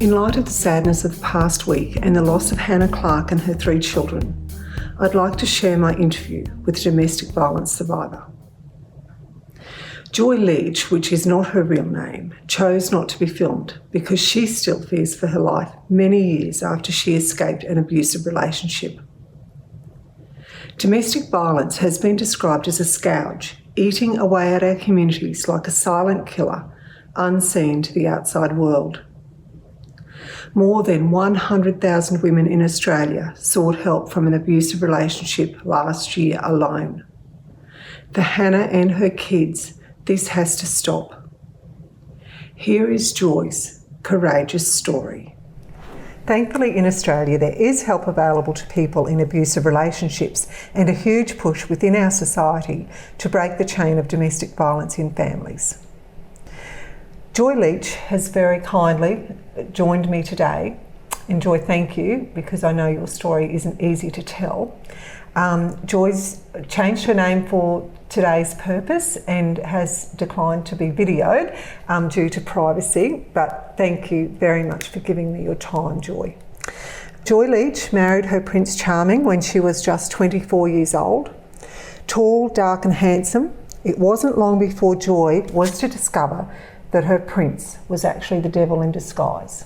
In light of the sadness of the past week and the loss of Hannah Clark and her 3 children, I'd like to share my interview with a domestic violence survivor. Joy Leach, which is not her real name, chose not to be filmed because she still fears for her life many years after she escaped an abusive relationship. Domestic violence has been described as a scourge, eating away at our communities like a silent killer, unseen to the outside world. More than 100,000 women in Australia sought help from an abusive relationship last year alone. For Hannah and her kids, this has to stop. Here is Joy's courageous story. Thankfully, in Australia, there is help available to people in abusive relationships and a huge push within our society to break the chain of domestic violence in families. Joy Leach has very kindly joined me today. And Joy, thank you, because I know your story isn't easy to tell. Joy's changed her name for today's purpose and has declined to be videoed due to privacy, but thank you very much for giving me your time, Joy. Joy Leach married her Prince Charming when she was just 24 years old. Tall, dark and handsome, it wasn't long before Joy was to discover that her prince was actually the devil in disguise.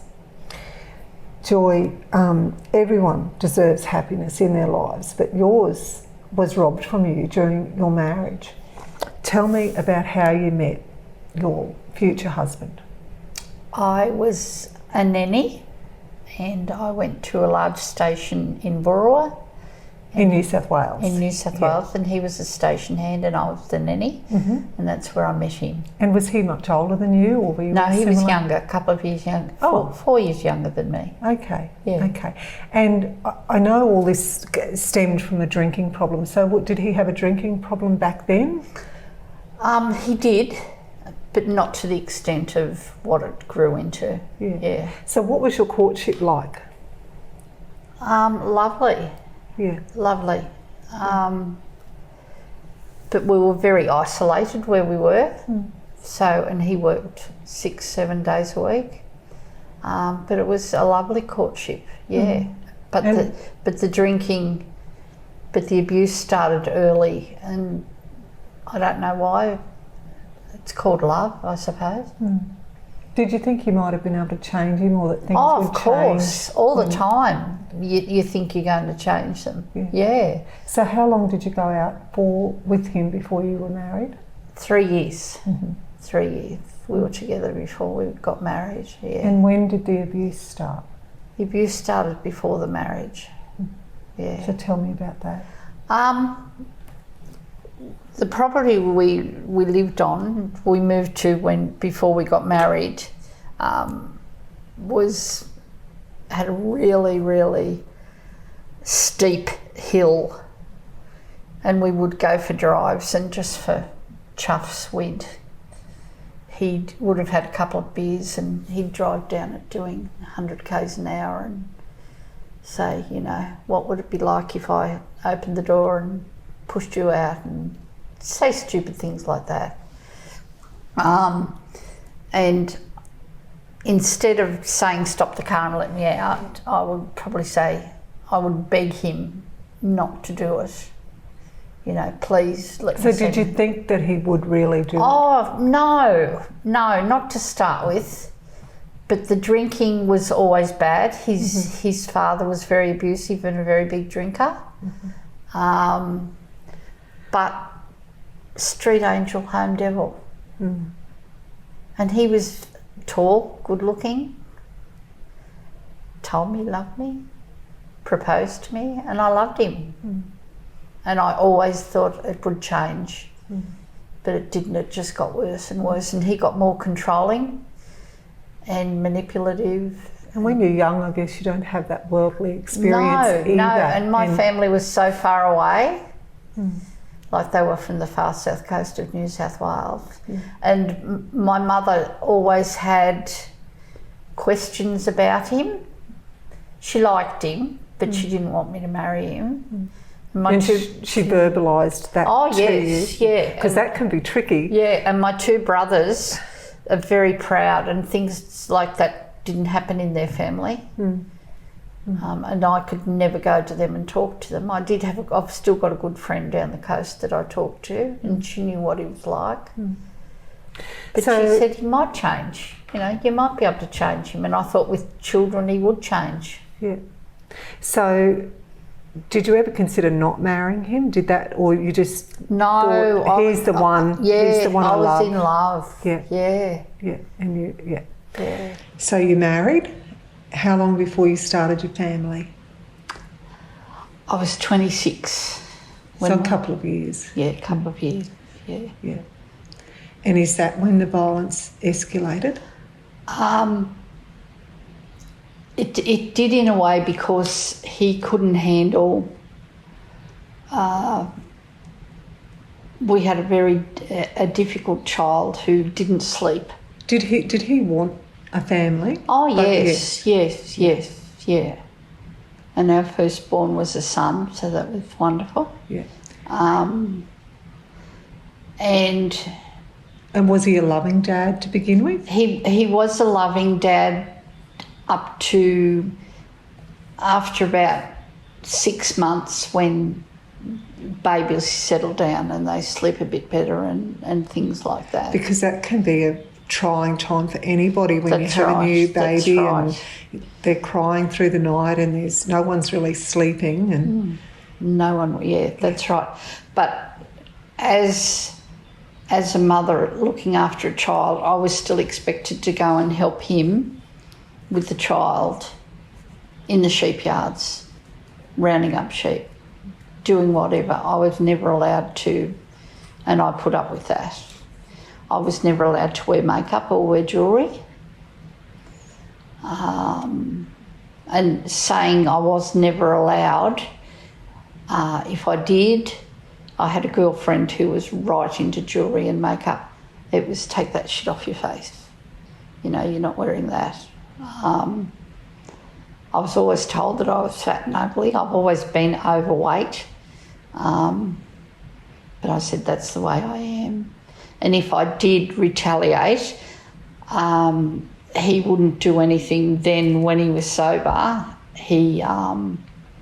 Joy, everyone deserves happiness in their lives, but yours was robbed from you during your marriage. Tell me about how you met your future husband. I was a nanny and I went to a large station in Burra. In New South Wales? In New South Wales, and he was a station hand and I was the nanny, and that's where I met him. And was he much older than you, or were you No, he similar? was younger, a couple of years younger, four years younger than me. Okay, Yeah. okay. And I know all this stemmed from a drinking problem, so did he have a drinking problem back then? He did, but not to the extent of what it grew into. Yeah. So what was your courtship like? Lovely. Yeah. Lovely. But we were very isolated where we were. So, and he worked 6-7 days a week. But it was a lovely courtship, yeah. But the drinking, but the abuse started early, and I don't know why. It's called love, I suppose. Did you think you might have been able to change him, or that things would change? Of course, all the time. You think you're going to change them. Yeah. So how long did you go out with him before you were married? 3 years. 3 years. We were together before we got married. Yeah. And when did the abuse start? The abuse started before the marriage. Yeah. So tell me about that. The property we lived on, we moved to before we got married, had a really, really steep hill, and we would go for drives, and just for chuffs he would have had a couple of beers and he'd drive down it doing 100 k's an hour and say, you know, what would it be like if I opened the door and pushed you out, and say stupid things like that. And instead of saying stop the car and let me out, I would probably say, I would beg him not to do it. You know, please let me. So did you think that he would really do it? Oh, no, not to start with. But the drinking was always bad. His father was very abusive and a very big drinker. But street angel, home devil. And he was tall, good looking, told me he loved me, proposed to me, and I loved him. And I always thought it would change, but it didn't. It just got worse and worse, and he got more controlling and manipulative. And when you're young, I guess you don't have that worldly experience either. No, and my family was so far away. Like they were from the far south coast of New South Wales. And my mother always had questions about him. She liked him, but she didn't want me to marry him. And she verbalised that to you? Yeah. Because that can be tricky. Yeah, and my 2 brothers are very proud, and things like that didn't happen in their family. And I could never go to them and talk to them. I've still got a good friend down the coast that I talk to, and she knew what he was like. But she said he might change. You know, you might be able to change him. And I thought with children he would change. Yeah. So, did you ever consider not marrying him? Did that, or you just no? thought, he's the one. He's the one I love. I was in love. Yeah. And yeah. So you married. How long before you started your family? I was 26. So a couple of years. Yeah, a couple of years. Yeah. And is that when the violence escalated? It did in a way because he couldn't handle. We had a difficult child who didn't sleep. Did he want a family? Oh yes. And our firstborn was a son, so that was wonderful. Yeah. And was he a loving dad to begin with? He was a loving dad up to after about 6 months, when babies settle down and they sleep a bit better and things like that. Because that can be a trying time for anybody when you have a new baby and they're crying through the night and there's no one's really sleeping and no one. Yeah, that's right. But as a mother looking after a child, I was still expected to go and help him with the child in the sheep yards, rounding up sheep, doing whatever. I was never allowed to, and I put up with that. I was never allowed to wear makeup or wear jewellery. And saying I was never allowed, if I did, I had a girlfriend who was right into jewellery and makeup. It was take that shit off your face. You know, you're not wearing that. I was always told that I was fat and ugly. I've always been overweight. But I said that's the way I am. And if I did retaliate, he wouldn't do anything then when he was sober. He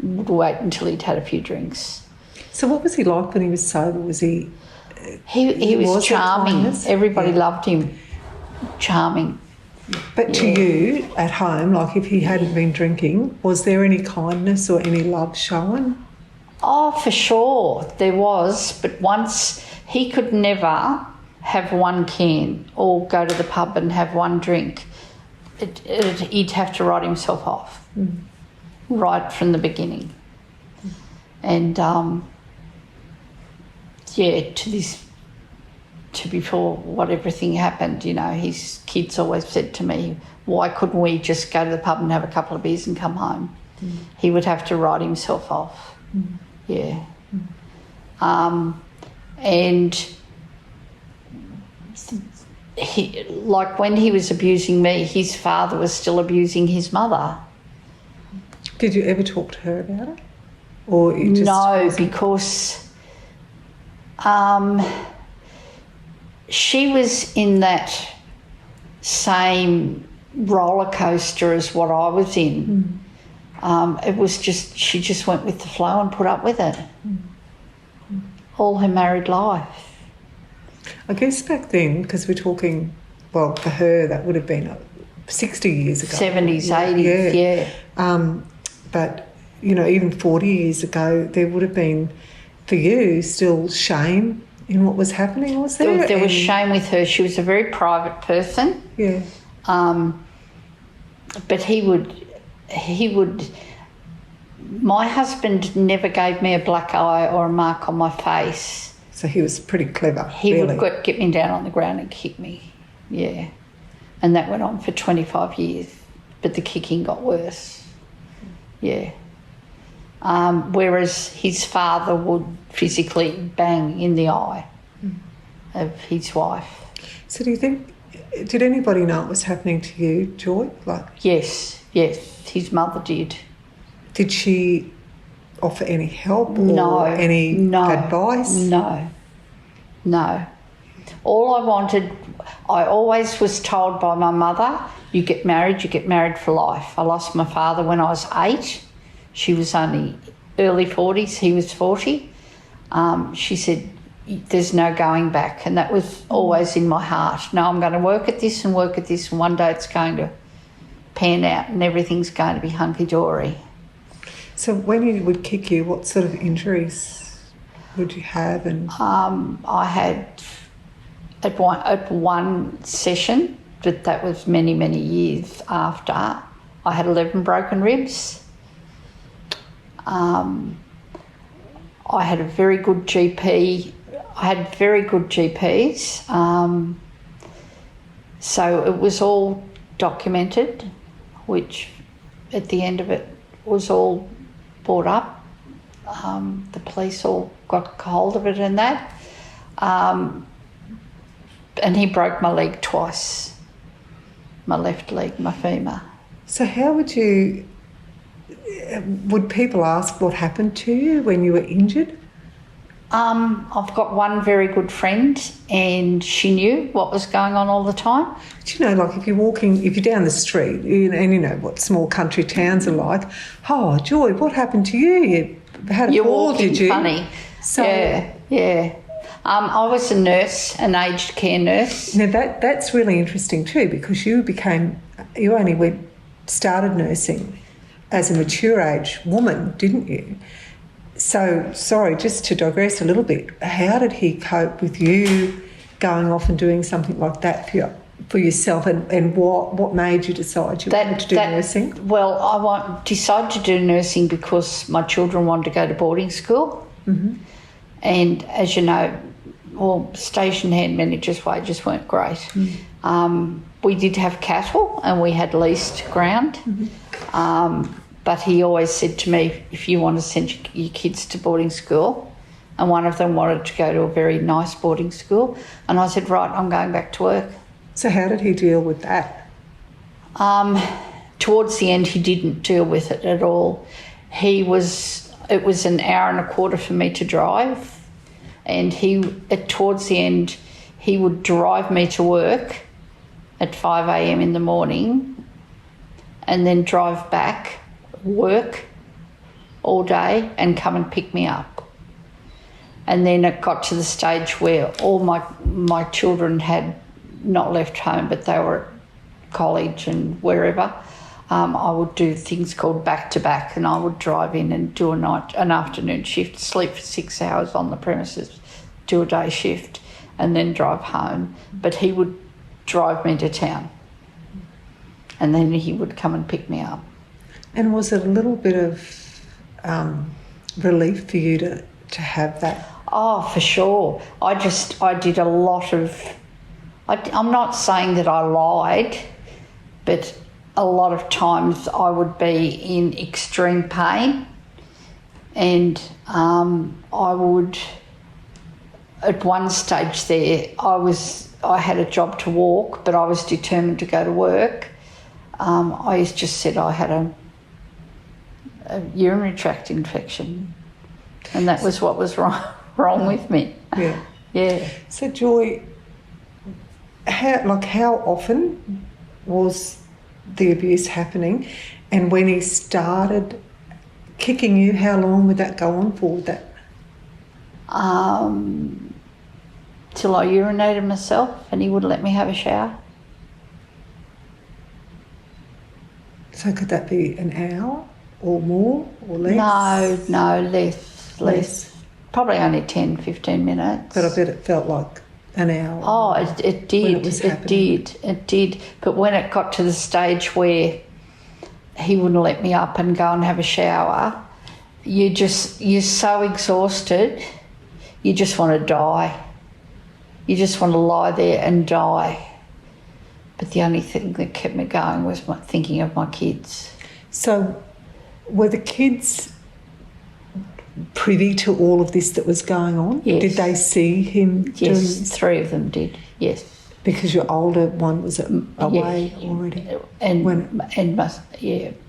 would wait until he'd had a few drinks. So what was he like when he was sober? Was he... He was charming. Everybody loved him. Charming. But to you, at home, like if he hadn't been drinking, was there any kindness or any love shown? Oh, for sure, there was. But once he could never have one can or go to the pub and have one drink. He'd have to write himself off right from the beginning. And, to before what everything happened, you know, his kids always said to me, why couldn't we just go to the pub and have a couple of beers and come home? He would have to write himself off. Yeah. And like when he was abusing me, his father was still abusing his mother. Did you ever talk to her about it? Or you just no, because she was in that same roller coaster as what I was in. It was just, she just went with the flow and put up with it all her married life. I guess back then, because we're talking, well, for her that would have been 60 years ago. 70s, 80s, yeah. But, you know, even 40 years ago, there would have been, for you, still shame in what was happening, was there? There was shame with her. She was a very private person. Yeah. But he would, my husband never gave me a black eye or a mark on my face. So he was pretty clever. He really. would get me down on the ground and kick me, yeah. And that went on for 25 years, but the kicking got worse, yeah. Whereas his father would physically bang in the eye of his wife. So do you think, did anybody know it was happening to you, Joy? Yes, his mother did. Did she offer any help or any advice? No. All I wanted, I always was told by my mother, you get married for life. I lost my father when I was 8. She was only early 40s, he was 40. She said, there's no going back, and that was always in my heart. No, I'm going to work at this, and one day it's going to pan out and everything's going to be hunky-dory. So when he would kick you, what sort of injuries would you have? And I had, at one session, but that was many, many years after, I had 11 broken ribs. I had a very good GP. I had very good GPs. So it was all documented, which at the end of it was all brought up. The police all got hold of it and that. And he broke my leg twice, my left leg, my femur. so how would people ask what happened to you when you were injured? I've got one very good friend, and she knew what was going on all the time. But you know, like if you're down the street, and you know what small country towns are like, oh, Joy, what happened to you? You had a fall, did you? Funny. So, yeah. I was a nurse, an aged care nurse. Now that's really interesting too, because you only started nursing as a mature age woman, didn't you? So, sorry, just to digress a little bit, how did he cope with you going off and doing something like that for yourself, and what made you decide you wanted to do nursing? Well, I decided to do nursing because my children wanted to go to boarding school. Mm-hmm. And as you know, station hand managers' wages weren't great. Mm-hmm. We did have cattle and we had leased ground. Mm-hmm. But he always said to me, if you want to send your kids to boarding school, and one of them wanted to go to a very nice boarding school, and I said, right, I'm going back to work. So how did he deal with that? Towards the end, he didn't deal with it at all. It was an hour and a quarter for me to drive, and towards the end, he would drive me to work at 5 a.m. in the morning and then drive back, work all day and come and pick me up. And then it got to the stage where all my children had not left home, but they were at college and wherever. I would do things called back-to-back, and I would drive in and do an afternoon shift, sleep for 6 hours on the premises, do a day shift, and then drive home. But he would drive me to town, and then he would come and pick me up. And was it a little bit of relief for you to have that? Oh, for sure. I did a lot of... I'm not saying that I lied, but a lot of times I would be in extreme pain, and I would... At one stage there, I had a job to walk, but I was determined to go to work. I just said I had a urinary tract infection, and that was what was wrong with me. Yeah. So Joy, how often was the abuse happening, and when he started kicking you, how long would that go on for? Till I urinated myself and he wouldn't let me have a shower. So could that be an hour or more or less? No, less. Probably only 10, 15 minutes. But I bet it felt like an hour. Oh, it did. It did. But when it got to the stage where he wouldn't let me up and go and have a shower, you're so exhausted, you just want to die. You just want to lie there and die. But the only thing that kept me going was thinking of my kids. So were the kids privy to all of this that was going on? Yes. Did they see him doing this? 3 of them did, yes. Because your older one was away already?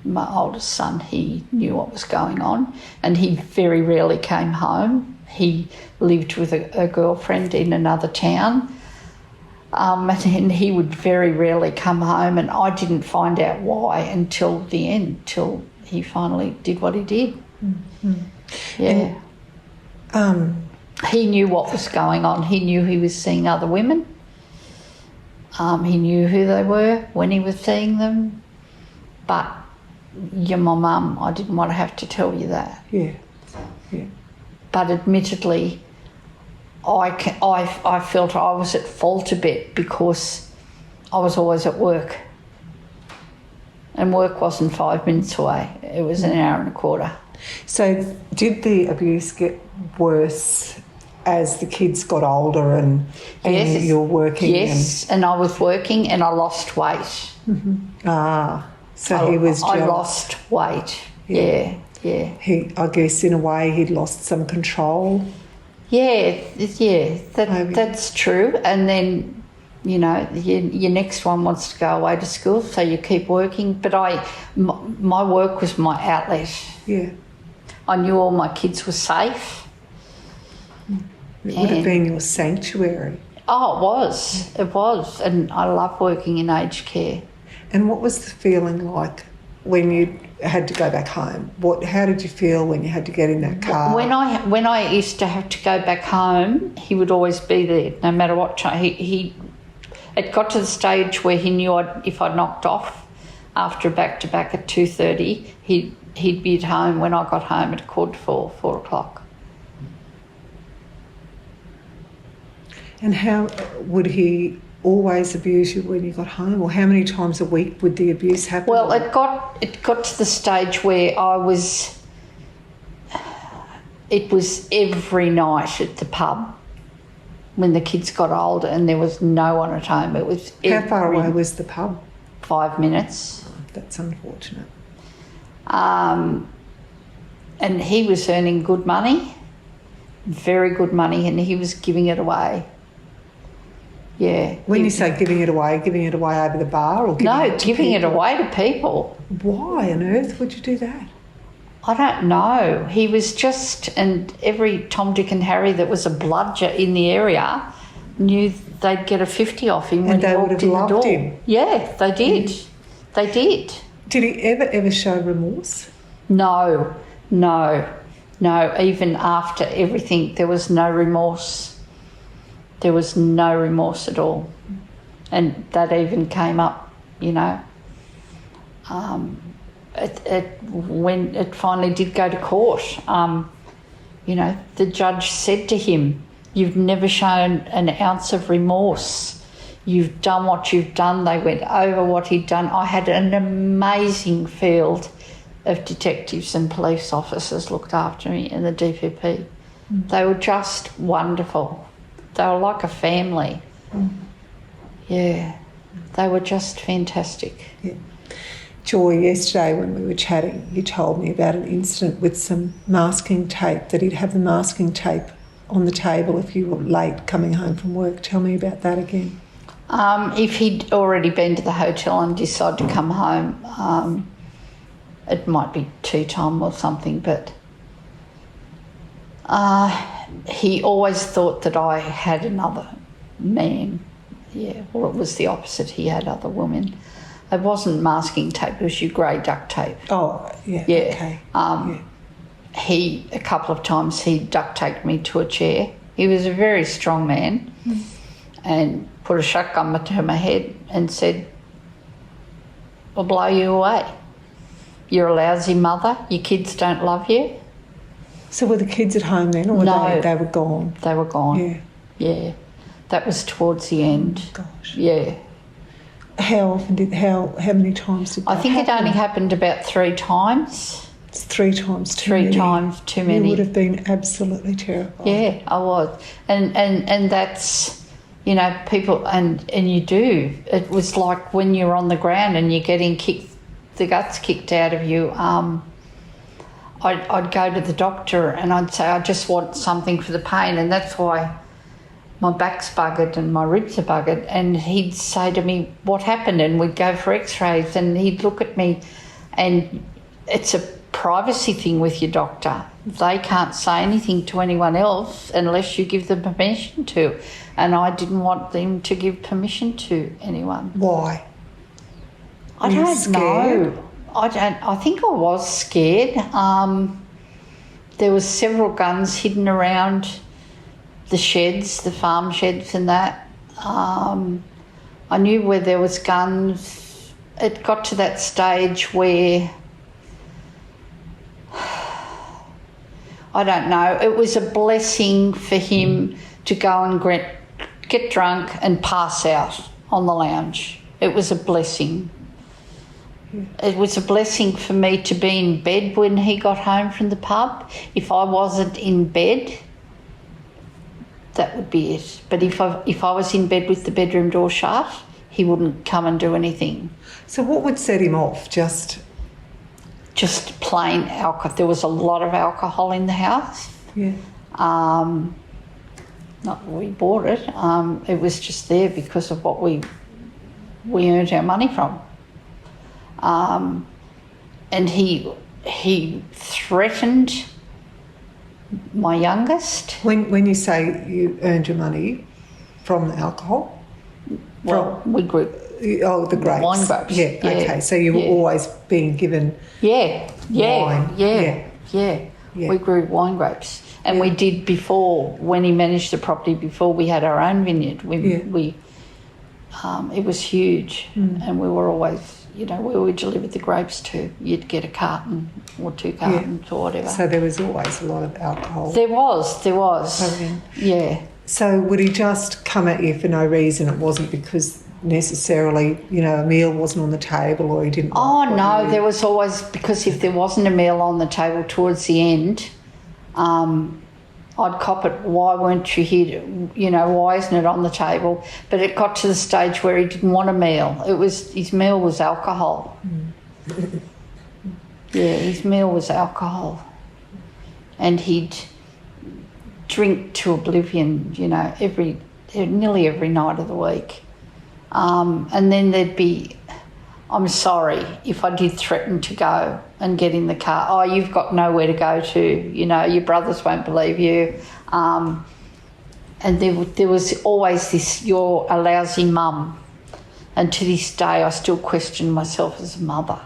My oldest son, he knew what was going on, and he very rarely came home. He lived with a girlfriend in another town, And he would very rarely come home, and I didn't find out why until the end, till he finally did what he did. Mm-hmm. Yeah. He knew what was going on. He knew he was seeing other women. He knew who they were when he was seeing them. But you're my mum. I didn't want to have to tell you that. Yeah. Yeah. But admittedly, I felt I was at fault a bit because I was always at work. And work wasn't 5 minutes away. It was an hour and a quarter. So did the abuse get worse as the kids got older and Yes. you're working? Yes, and I was working and I lost weight. Mm-hmm. So he was I jealous. lost weight. Yeah. I guess in a way he'd lost some control. Yeah, that's true. And then, your next one wants to go away to school, so you keep working. But my work was my outlet. Yeah. I knew all my kids were safe. It would have been your sanctuary. Oh, it was. And I love working in aged care. And what was the feeling like when you had to go back home? How did you feel when you had to get in that car? When I used to have to go back home, he would always be there, no matter what time. It got to the stage where he knew if I knocked off after a back-to-back at 2:30, he'd be at home when I got home at 4:45, 4 o'clock. And how would he always abuse you when you got home, or how many times a week would the abuse happen? Well, it got to the stage where it was every night at the pub when the kids got older and there was no one at home. It was how far away was the pub? 5 minutes. That's unfortunate. And he was earning good money, very good money, and he was giving it away. Yeah. When you say giving it away over the bar, or giving it away to people. Why on earth would you do that? I don't know. He was just, and every Tom, Dick and Harry that was a bludger in the area knew they'd get a 50 off him when he walked in the door. Him. Yeah, they did. Yeah. They did. Did he ever show remorse? No. Even after everything, there was no remorse. There was no remorse at all. And that even came up, when it finally did go to court. The judge said to him, "You've never shown an ounce of remorse. You've done what you've done." They went over what he'd done. I had an amazing field of detectives and police officers looked after me in the DPP. They were just wonderful. They were like a family. Yeah, they were just fantastic. Yeah. Joy, yesterday when we were chatting, you told me about an incident with some masking tape, that he'd have the masking tape on the table if you were late coming home from work. Tell me about that again. If he'd already been to the hotel and decided to come home, it might be tea time or something, but he always thought that I had another man. Yeah, well, it was the opposite. He had other women. It wasn't masking tape, it was your grey duct tape. Oh, yeah, yeah. Okay. He, a couple of times, he duct taped me to a chair. He was a very strong man and put a shotgun to my head and said, "I'll blow you away. You're a lousy mother, your kids don't love you." So were the kids at home then, or No. they were gone? They were gone. Yeah. Yeah. That was towards the end. Gosh. Yeah. How many times did that I think happen? it only happened about 3 times. It's 3 times too Three many. times too many. You would have been absolutely terrified. Yeah, I was. And that's, people, and you do. It was like when you're on the ground and you're getting the guts kicked out of you. I'd go to the doctor and I'd say, "I just want something for the pain," and that's why my back's buggered and my ribs are buggered. And he'd say to me, "What happened?" And we'd go for x-rays and he'd look at me, and it's a privacy thing with your doctor. They can't say anything to anyone else unless you give them permission to. And I didn't want them to give permission to anyone. Why? I don't know. I think I was scared. There was several guns hidden around the sheds, the farm sheds and that. I knew where there was guns. It got to that stage where, I don't know, it was a blessing for him to go and get drunk and pass out on the lounge. It was a blessing. It was a blessing for me to be in bed when he got home from the pub. If I wasn't in bed, that would be it. But if I was in bed with the bedroom door shut, he wouldn't come and do anything. So what would set him off? Just plain alcohol. There was a lot of alcohol in the house. Yeah. Not that we bought it. It was just there because of what we earned our money from. And he threatened my youngest. When you say you earned your money from the alcohol? Well, we grew... Oh, the grapes. Wine grapes. Yeah, okay. So you were always being given wine. Yeah. We grew wine grapes. And we did before, when he managed the property, before we had our own vineyard. It was huge. And we were always, where we delivered the grapes to, you'd get a carton or 2 cartons or whatever. So there was always a lot of alcohol. There was. Yeah. So would he just come at you for no reason? It wasn't because necessarily, a meal wasn't on the table or he didn't like no, there was always, because if there wasn't a meal on the table towards the end, I'd cop it, why weren't you here, why isn't it on the table? But it got to the stage where he didn't want a meal. His meal was alcohol. Yeah, his meal was alcohol. And he'd drink to oblivion, nearly every night of the week. And then there'd be, I'm sorry if I did threaten to go and get in the car. Oh, you've got nowhere to go to. Your brothers won't believe you. And there was always this, you're a lousy mum. And to this day, I still question myself as a mother.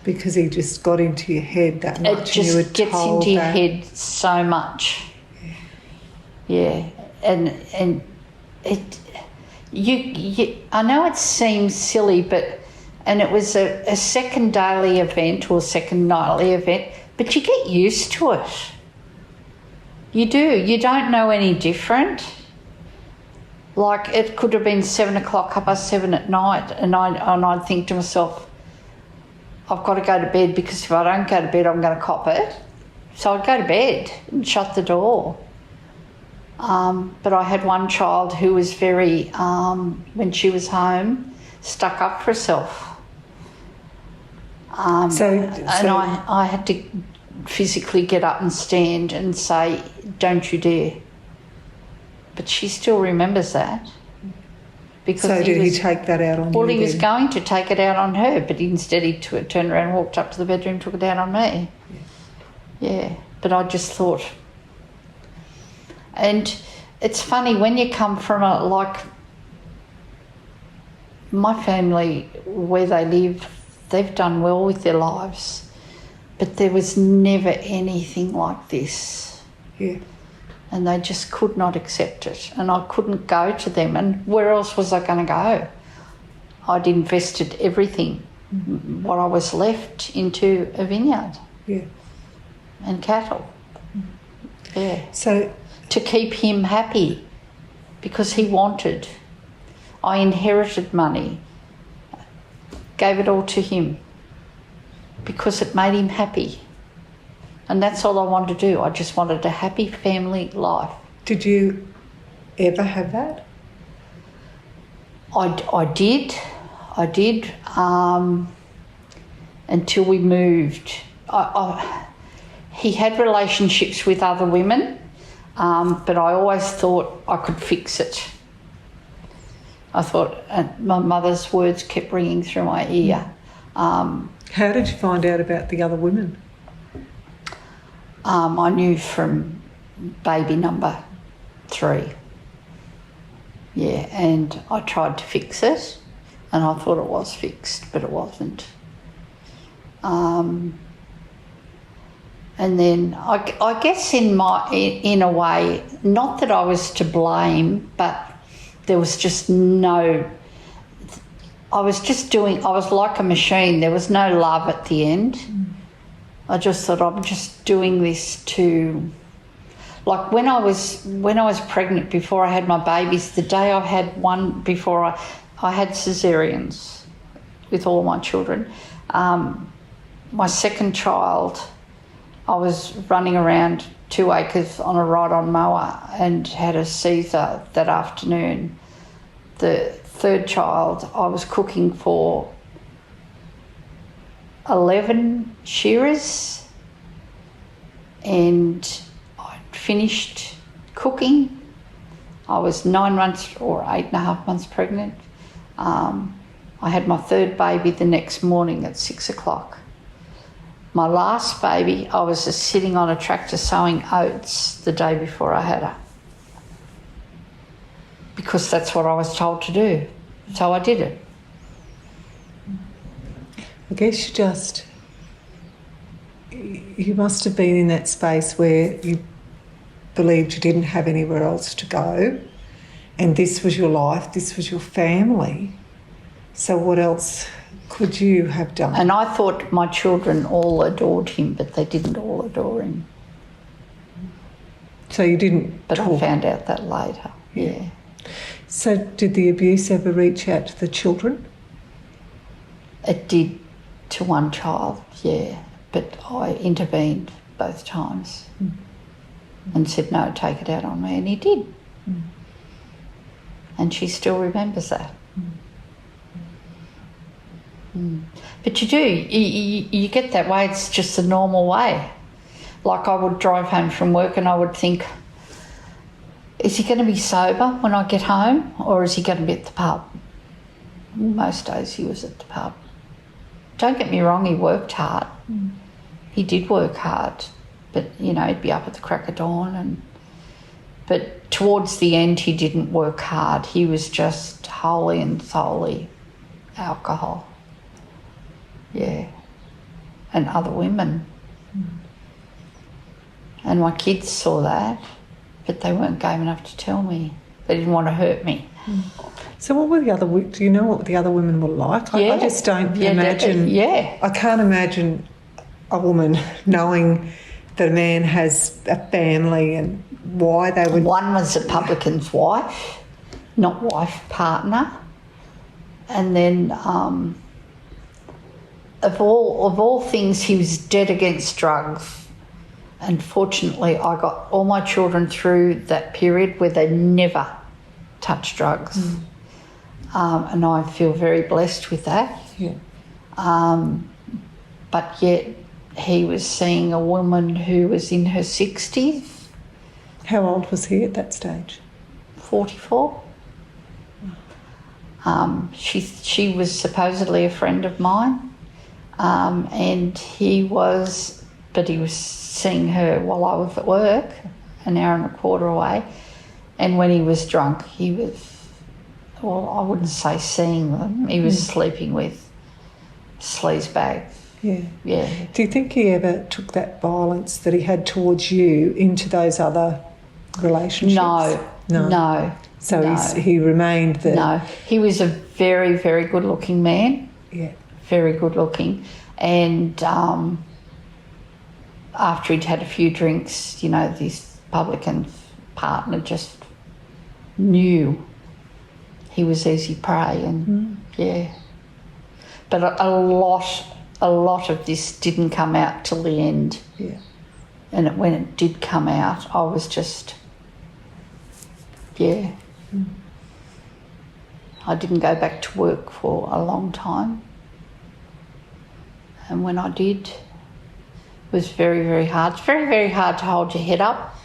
Because he just got into your head that much. It just gets into your head so much. Yeah. And it... I know it seems silly, and it was a second daily event or second nightly event, but you get used to it. You do. You don't know any different. Like, it could have been 7 o'clock, 7:30 at night, and I'd think to myself, I've got to go to bed because if I don't go to bed, I'm going to cop it. So I'd go to bed and shut the door. But I had one child who was very, when she was home, stuck up for herself. I had to physically get up and stand and say, don't you dare. But she still remembers that. So did he take that out on you? Well, he was going to take it out on her, but instead he turned around and walked up to the bedroom, took it out on me. Yeah, but I just thought... And it's funny, when you come from my family, where they live, they've done well with their lives, but there was never anything like this. Yeah. And they just could not accept it, and I couldn't go to them, and where else was I going to go? I'd invested everything, what I was left, into a vineyard. Yeah. And cattle. Yeah. So... to keep him happy, because he wanted. I inherited money, gave it all to him because it made him happy. And that's all I wanted to do. I just wanted a happy family life. Did you ever have that? I did, until we moved. He had relationships with other women, but I always thought I could fix it. I thought, and my mother's words kept ringing through my ear. How did you find out about the other women? I knew from baby number 3. Yeah, and I tried to fix it, and I thought it was fixed, but it wasn't. And then I guess in a way, not that I was to blame, but there was just no. I was like a machine. There was no love at the end. I just thought, I'm just doing this to, like when I was pregnant before I had my babies, the day I had one before I had caesareans with all my children. My second child, I was running around 2 acres on a ride-on mower and had a Caesar that afternoon. The third child, I was cooking for 11 shearers, and I'd finished cooking. I was 9 months or 8.5 months pregnant. I had my third baby the next morning at 6 o'clock. My last baby, I was just sitting on a tractor sowing oats the day before I had her, because that's what I was told to do. So I did it. I guess you must have been in that space where you believed you didn't have anywhere else to go, and this was your life, this was your family. So what else could you have done? And I thought my children all adored him, but they didn't all adore him. So you didn't But talk. I found out that later, yeah. So did the abuse ever reach out to the children? It did to one child, yeah, but I intervened both times and said, no, take it out on me, and he did. And she still remembers that. But you do, you get that way, it's just the normal way. Like I would drive home from work and I would think, is he going to be sober when I get home, or is he going to be at the pub? Most days he was at the pub. Don't get me wrong, he worked hard. He did work hard, but, you know, he'd be up at the crack of dawn. But towards the end, he didn't work hard. He was just wholly and solely alcohol. Yeah. And other women. And my kids saw that, but they weren't game enough to tell me. They didn't want to hurt me. So what were do you know what the other women were like? Yeah. I just don't imagine. Yeah. I can't imagine a woman knowing that a man has a family and why they would... One was a publican's wife, not wife, partner. And then of all things, he was dead against drugs. And fortunately, I got all my children through that period where they never touched drugs. And I feel very blessed with that. Yeah. But yet he was seeing a woman who was in her 60s. How old was he at that stage? 44. She was supposedly a friend of mine, and he was seeing her while I was at work, an hour and a quarter away, and when he was drunk, he was, well, I wouldn't say seeing them, he was sleeping with sleazebags. Yeah. Yeah. Do you think he ever took that violence that he had towards you into those other relationships? No. So no. he remained the... No. He was a very, very good-looking man. Yeah. Very good-looking. And after he'd had a few drinks, you know, this publican partner just knew he was easy prey, and yeah. But a lot of this didn't come out till the end. Yeah. And when it did come out, I was just, yeah. I didn't go back to work for a long time. And when I did, it was very, very hard. It's very, very hard to hold your head up.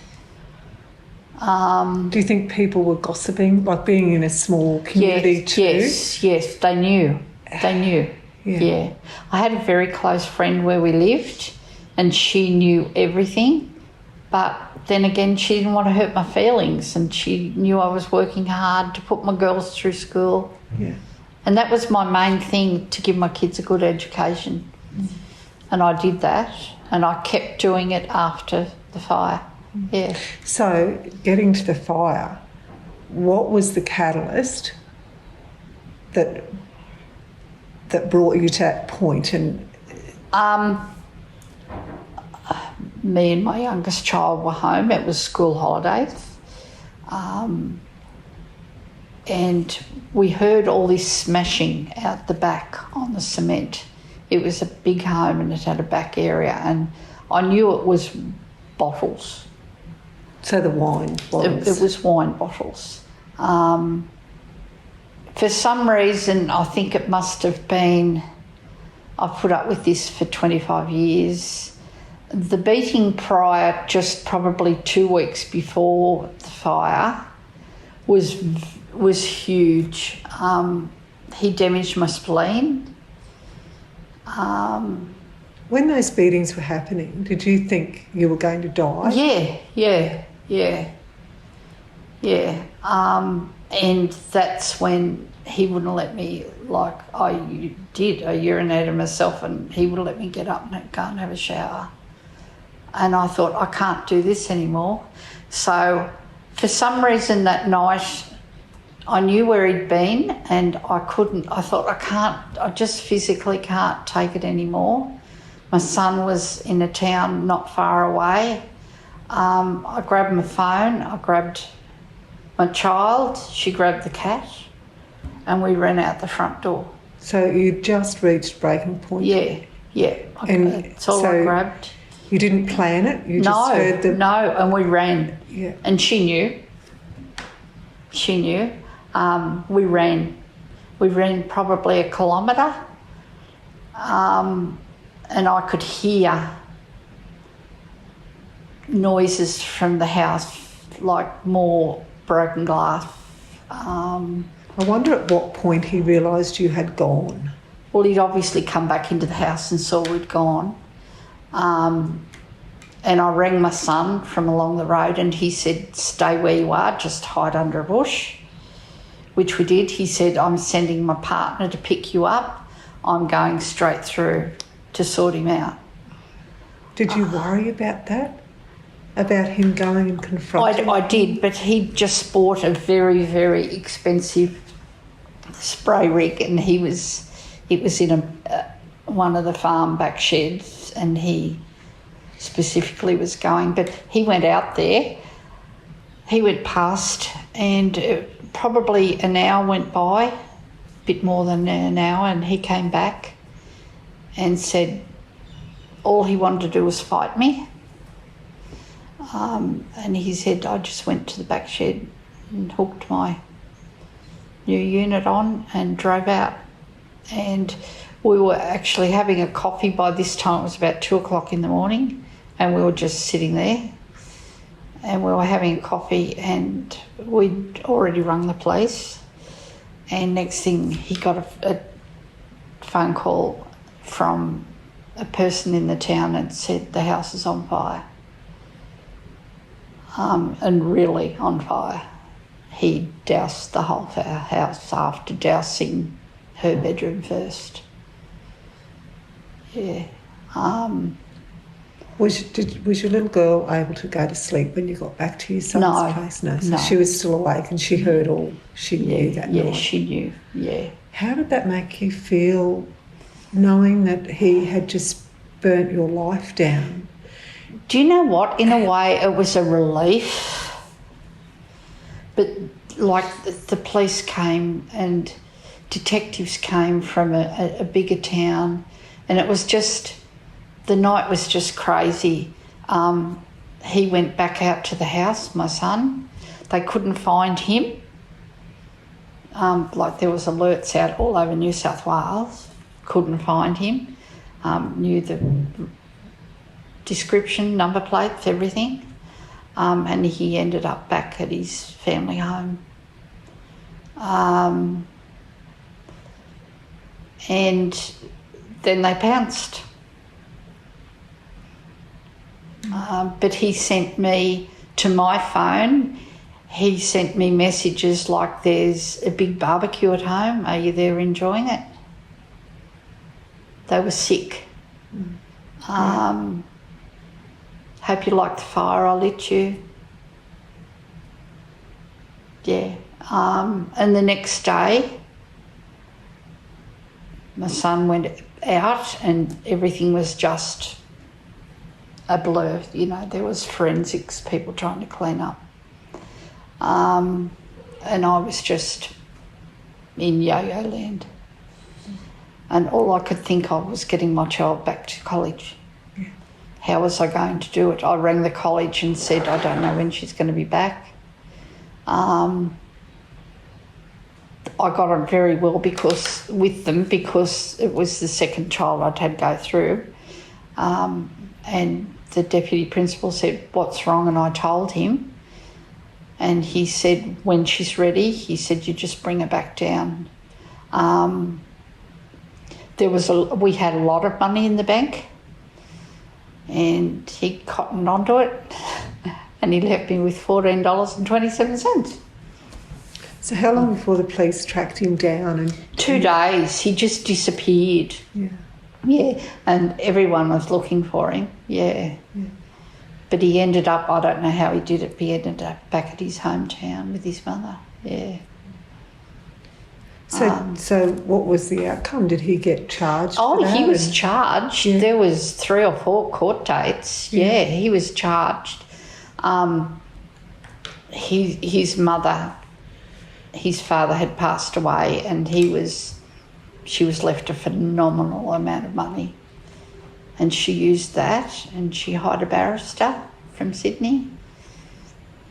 Do you think people were gossiping, like being in a small community too? Yes, they knew. They knew. Yeah. I had a very close friend where we lived and she knew everything, but then again she didn't want to hurt my feelings and she knew I was working hard to put my girls through school. Yeah. And that was my main thing, to give my kids a good education. And I did that and I kept doing it after the fire. Yeah. So, getting to the fire, what was the catalyst that brought you to that point? And me and my youngest child were home. It was school holidays. And we heard all this smashing out the back on the cement. It was a big home and it had a back area, and I knew it was bottles. so the wine bottles. It was wine bottles. For some reason, I think it must have been, I've put up with this for 25 years. The beating prior, just probably 2 weeks before the fire, was huge. He damaged my spleen. When those beatings were happening, did you think you were going to die? Yeah. And that's when he wouldn't let me, like I urinated myself and he wouldn't let me get up and go and have a shower. And I thought, I can't do this anymore. So for some reason that night, I knew where he'd been and I thought, I just physically can't take it anymore. My son was in a town not far away. I grabbed my phone, I grabbed my child, she grabbed the cat, and we ran out the front door. So you just reached breaking point? Yeah. That's all I grabbed. You didn't plan it? You just heard the... No, and we ran. Yeah. And she knew. We ran. We ran probably a kilometre, and I could hear noises from the house, like more broken glass. I wonder at what point he realised you had gone. Well, he'd obviously come back into the house and saw we'd gone. And I rang my son from along the road and he said, stay where you are, just hide under a bush, which we did. He said, I'm sending my partner to pick you up. I'm going straight through to sort him out. Did you worry about that? About him going and confronting? I did, but he just bought a very, very expensive spray rig and it was in one of the farm back sheds and he specifically was going, but he went out there, he went past and probably an hour went by, a bit more than an hour, and he came back and said all he wanted to do was fight me. And he said, I just went to the back shed and hooked my new unit on and drove out. And we were actually having a coffee by this time. It was about 2 o'clock in the morning and we were just sitting there and we were having a coffee and we'd already rung the police. And next thing he got a phone call from a person in the town and said the house is on fire. And really on fire. He doused the whole house after dousing her bedroom first. Yeah. Was your little girl able to go to sleep when you got back to your son's place? No. So she was still awake and she heard all she knew that night? Yeah, she knew, yeah. How did that make you feel, knowing that he had just burnt your life down? Do you know what? In a way, it was a relief. But, like, the police came and detectives came from a bigger town and it was just, the night was just crazy. He went back out to the house, my son. They couldn't find him. Like, there was alerts out all over New South Wales. Couldn't find him. Knew the description, number plates, everything. And he ended up back at his family home. And then they pounced. But he sent me to my phone, he sent me messages like, there's a big barbecue at home, are you there enjoying it? They were sick. Hope you like the fire I lit you. Yeah. And the next day, my son went out and everything was just a blur. You know, there was forensics, people trying to clean up. And I was just in yo-yo land. And all I could think of was getting my child back to college. Yeah. How was I going to do it? I rang the college and said, I don't know when she's going to be back. I got on very well with them because it was the second child I'd had go through. And the deputy principal said, what's wrong? And I told him. And he said, when she's ready, he said, you just bring her back down. We had a lot of money in the bank and he cottoned onto it and he left me with $14.27. So how long before the police tracked him down? 2 days. He just disappeared. Yeah. Yeah, and everyone was looking for him. Yeah. But he ended up, I don't know how he did it, but he ended up back at his hometown with his mother. Yeah. So what was the outcome? Did he get charged? He was charged. Yeah. There was 3 or 4 court dates. Yeah, he was charged. His father had passed away and she was left a phenomenal amount of money. And she used that and she hired a barrister from Sydney.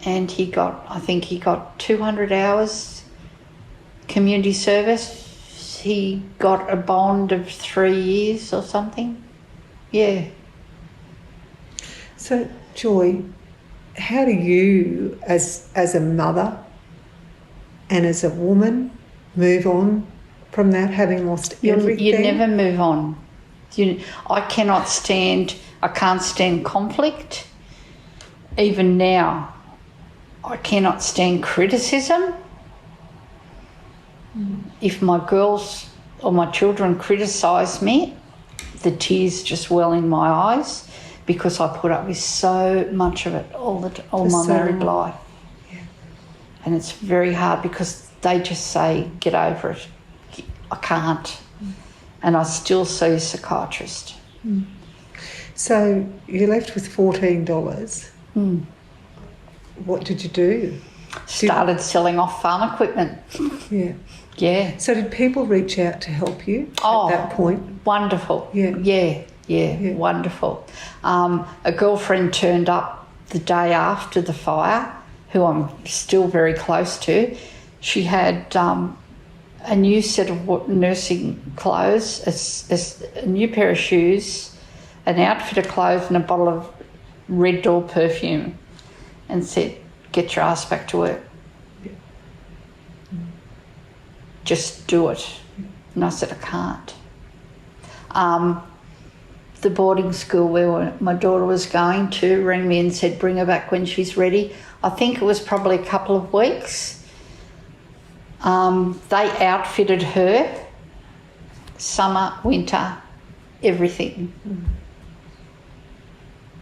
And I think he got 200 hours community service. He got a bond of 3 years or something. Yeah. So, Joy, how do you, as a mother and as a woman, move on from that, having lost everything? You never move on. I can't stand conflict. Even now, I cannot stand criticism. If my girls or my children criticise me, the tears just well in my eyes because I put up with so much of it all my married life. Yeah. And it's very hard because they just say, get over it. I can't. And I still see a psychiatrist. So you're left with $14. What did you do? Started selling off farm equipment. Yeah. Yeah. So did people reach out to help you at that point? Wonderful. Yeah, wonderful. A girlfriend turned up the day after the fire, who I'm still very close to. She had a new set of nursing clothes, a new pair of shoes, an outfit of clothes and a bottle of Red Door perfume and said, get your ass back to work. Just do it. And I said, I can't. The boarding school where my daughter was going to rang me and said, bring her back when she's ready. I think it was probably a couple of weeks. They outfitted her, summer, winter, everything.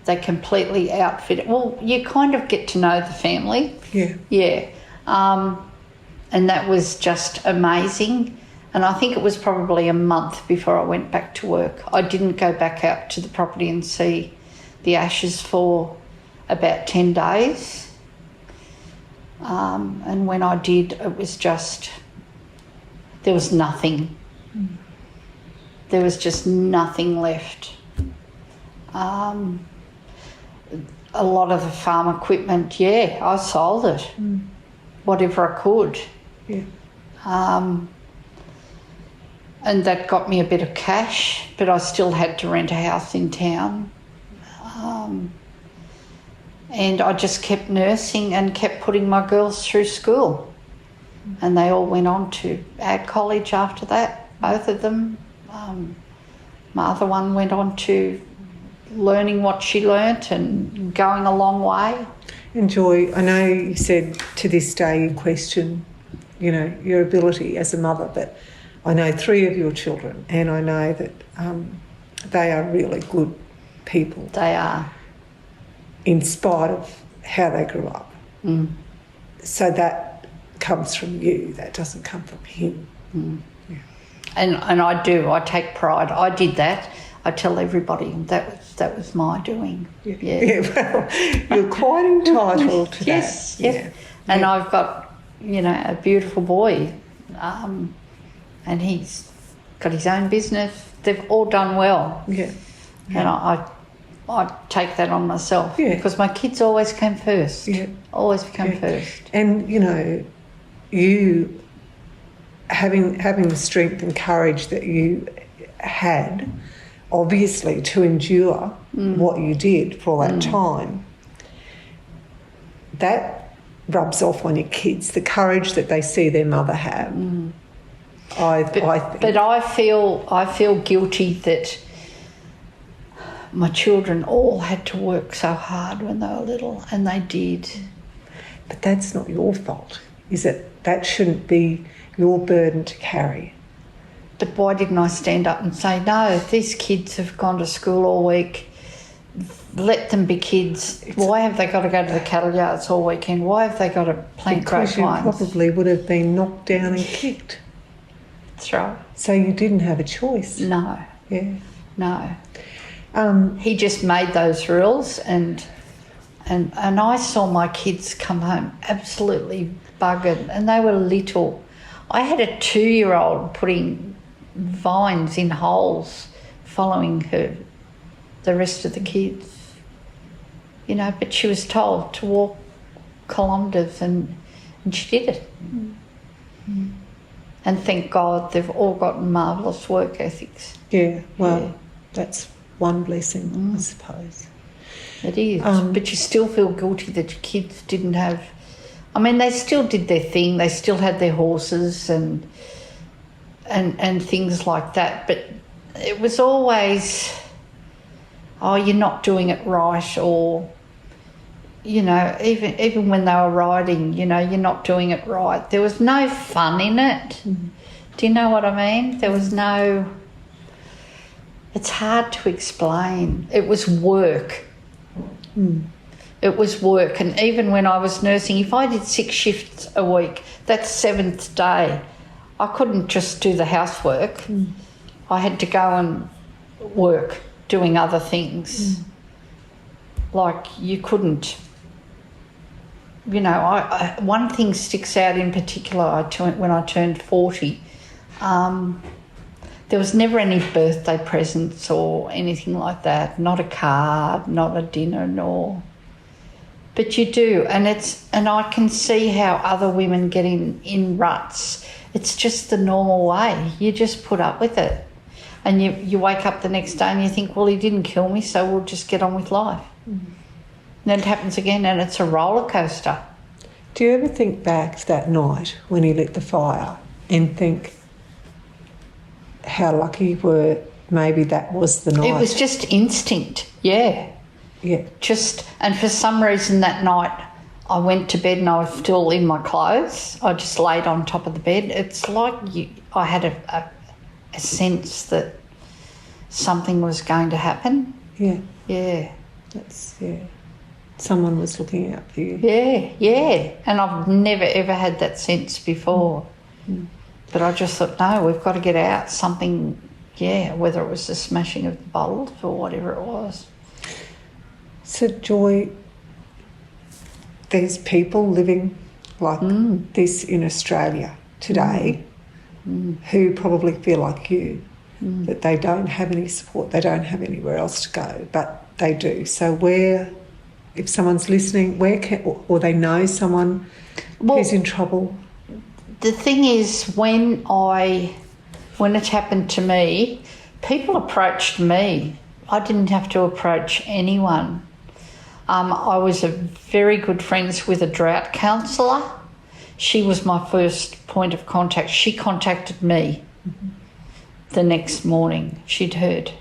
They completely outfitted. Well, you kind of get to know the family. Yeah. Yeah. And that was just amazing. And I think it was probably a month before I went back to work. I didn't go back out to the property and see the ashes for about 10 days. And when I did, it was just, there was nothing. There was just nothing left. A lot of the farm equipment, I sold it. Whatever I could. Yeah. And that got me a bit of cash, but I still had to rent a house in town. And I just kept nursing and kept putting my girls through school. And they all went on to ag college after that, both of them. my other one went on to learning what she learnt and going a long way. And Joy, I know you said to this day you question, your ability as a mother, but I know 3 of your children, and I know that they are really good people. They are. In spite of how they grew up. Mm. So that comes from you, that doesn't come from him. Mm. Yeah. And I take pride. I did that. I tell everybody that was my doing. Yeah, well, you're quite entitled to yes, that. Yes, Yeah. And I've got, a beautiful boy, and he's got his own business. They've all done well. Yeah. And I take that on myself. Yeah. Because my kids always came first. Yeah. Always become first. And, you having the strength and courage that you had, obviously, to endure what you did for all that time, that rubs off on your kids, the courage that they see their mother have. I think. But I feel guilty that my children all had to work so hard when they were little, and they did. But that's not your fault, is it? That shouldn't be your burden to carry. But why didn't I stand up and say, no, these kids have gone to school all week, let them be kids. Why have they got to go to the cattle yards all weekend? Why have they got to plant grapevines? Because you probably would have been knocked down and kicked. That's right. So you didn't have a choice. No. Yeah. No. He just made those rules, and I saw my kids come home absolutely buggered, and they were little. I had a 2-year-old putting vines in holes following her, the rest of the kids. But she was told to walk kilometres, and she did it. And thank God they've all got marvellous work ethics. Yeah, well, that's one blessing, I suppose. It is. But you still feel guilty that your kids didn't have... I mean, they still did their thing. They still had their horses and things like that. But it was always, oh, you're not doing it right, or, even when they were riding, you're not doing it right. There was no fun in it. Do you know what I mean? There was no... It's hard to explain. It was work. It was work. And even when I was nursing, if I did 6 shifts a week, that's 7th day, I couldn't just do the housework. I had to go and work doing other things. Like you couldn't, one thing sticks out in particular. When I turned 40, there was never any birthday presents or anything like that. Not a card, not a dinner, nor... But you do, and I can see how other women get in ruts. It's just the normal way. You just put up with it. And you wake up the next day and you think, well, he didn't kill me, so we'll just get on with life. And then it happens again, and it's a roller coaster. Do you ever think back to that night when he lit the fire and think how lucky you were, maybe that was the night? It was just instinct, yeah. Yeah. And for some reason that night I went to bed and I was still in my clothes. I just laid on top of the bed. It's like I had a sense that something was going to happen. Yeah. Yeah. Someone was looking out for you. Yeah. And I've never, ever had that sense before. But I just thought, no, we've got to get out something, whether it was the smashing of the bottles or whatever it was. So, Joy, there's people living like this in Australia today who probably feel like you, that they don't have any support, they don't have anywhere else to go, but they do. So if someone's listening, or they know someone who's in trouble? The thing is, when it happened to me, people approached me. I didn't have to approach anyone. I was very good friends with a drought counsellor. She was my first point of contact. She contacted me. the next morning. She'd heard,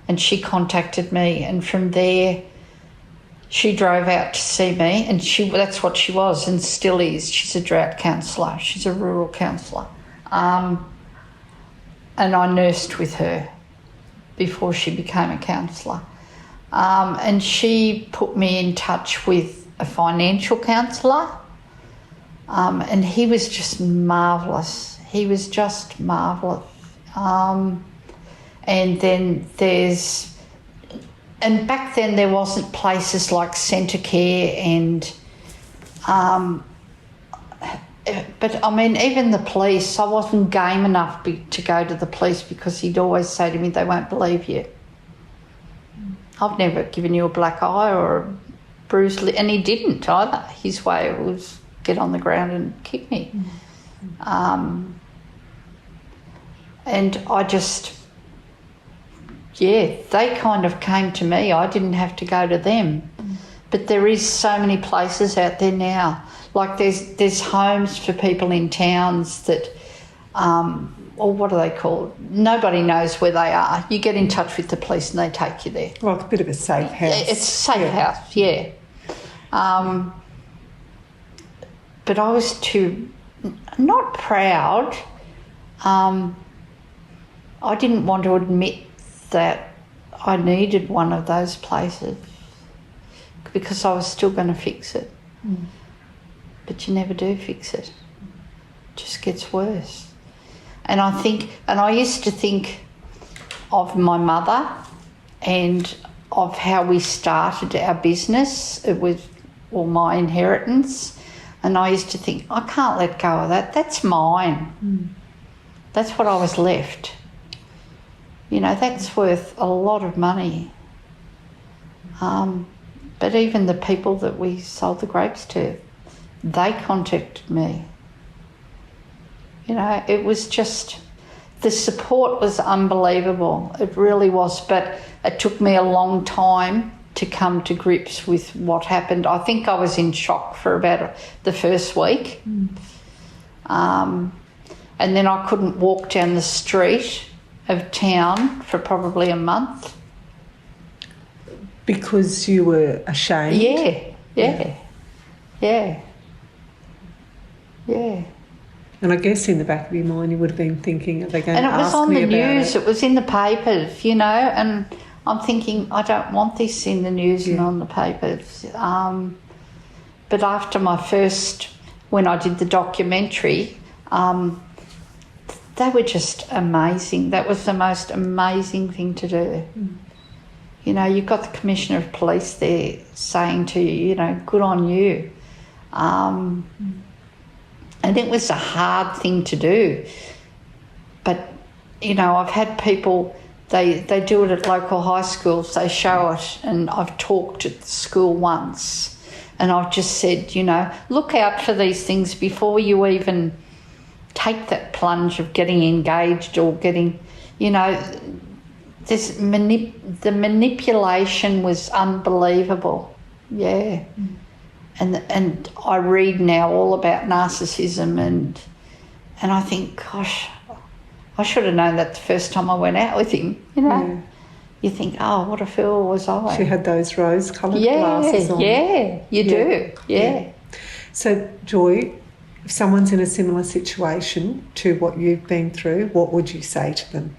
and she contacted me, and from there she drove out to see me, and that's what she was and still is. She's a drought counsellor. She's a rural counsellor. And I nursed with her before she became a counsellor. And she put me in touch with a financial counsellor, and he was just marvellous. He was just marvellous. And then and back then there wasn't places like Centre Care and, but I mean, even the police, I wasn't game enough to go to the police because he'd always say to me, they won't believe you. I've never given you a black eye or a bruised lip, and he didn't either. His way was get on the ground and kick me. And I just, they kind of came to me. I didn't have to go to them. But there is so many places out there now. Like there's homes for people in towns that, or what are they called? Nobody knows where they are. You get in touch with the police and they take you there. Like a bit of a safe house. It's a safe house, yeah. But I was too, not proud. I didn't want to admit that I needed one of those places because I was still going to fix it. But you never do fix it. It just gets worse. And I used to think of my mother and of how we started our business. It was my inheritance. And I used to think, I can't let go of that. That's mine. That's what I was left. You know, that's worth a lot of money. But even the people that we sold the grapes to, they contacted me. You know, it was just, the support was unbelievable. It really was. But it took me a long time to come to grips with what happened. I think I was in shock for about the first week. And then I couldn't walk down the street of town for probably a month. Because you were ashamed? Yeah. And I guess in the back of your mind you would have been thinking, are they going to ask me about it? And it was on the news, it was in the papers, you know, and I'm thinking, I don't want this in the news and on the papers. But after when I did the documentary, they were just amazing. That was the most amazing thing to do. You know, you've got the Commissioner of Police there saying to you, you know, good on you. And it was a hard thing to do. But, you know, I've had people, they do it at local high schools, they show it, and I've talked at the school once and I've just said, you know, look out for these things before you even take that plunge of getting engaged or getting, you know, the manipulation was unbelievable. Yeah. And I read now all about narcissism and I think, gosh, I should have known that the first time I went out with him, you know. You think, oh, what a fool was I. She had those rose-coloured glasses on. Yeah, you do. Yeah. So, Joy, if someone's in a similar situation to what you've been through, what would you say to them?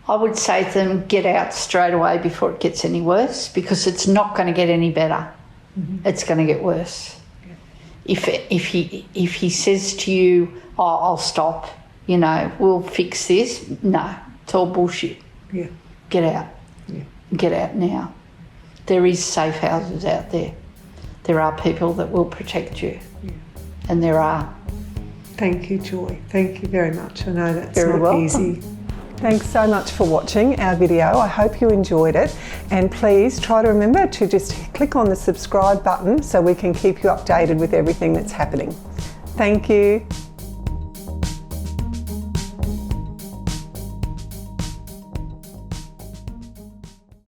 I would say to them, get out straight away before it gets any worse, because it's not going to get any better. It's going to get worse. If he says to you, oh, I'll stop, you know, we'll fix this. No, it's all bullshit. Yeah. Get out. Yeah. Get out now. There is safe houses out there. There are people that will protect you. Yeah. And there are. Thank you, Joy. Thank you very much. I know that's Very not welcome. easy. Thanks so much for watching our video. I hope you enjoyed it. And please try to remember to just click on the subscribe button so we can keep you updated with everything that's happening. Thank you.